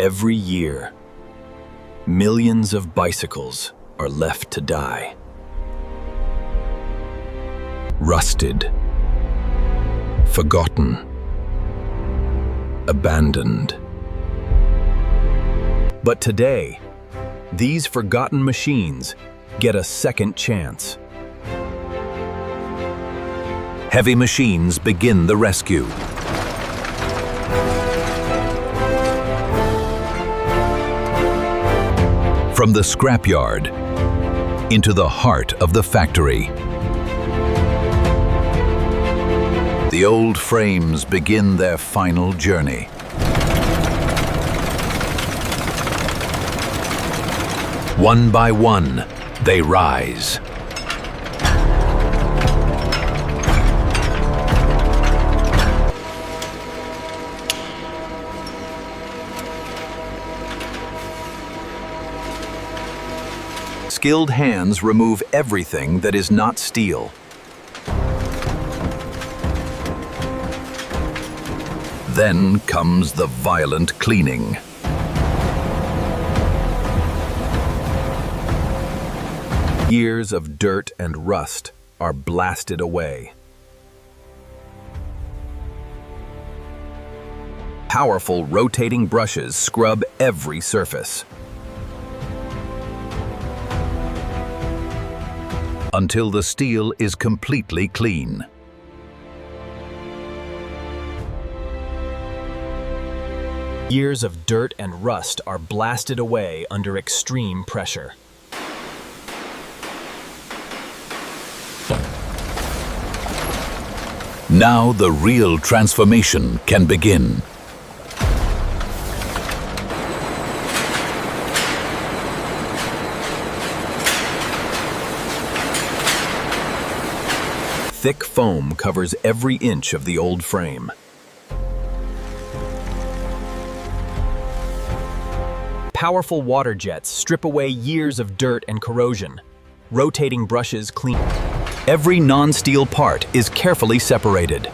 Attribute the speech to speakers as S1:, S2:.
S1: Every year, millions of bicycles are left to die. Rusted, forgotten, abandoned. But today, these forgotten machines get a second chance. Heavy machines begin the rescue. From the scrapyard into the heart of the factory. The old frames begin their final journey. One by one, they rise. Skilled hands remove everything that is not steel. Then comes the violent cleaning. Years of dirt and rust are blasted away. Powerful rotating brushes scrub every surface, until the steel is completely clean. Years of dirt and rust are blasted away under extreme pressure. Now the real transformation can begin. Thick foam covers every inch of the old frame. Powerful water jets strip away years of dirt and corrosion. Rotating brushes clean. Every non-steel part is carefully separated.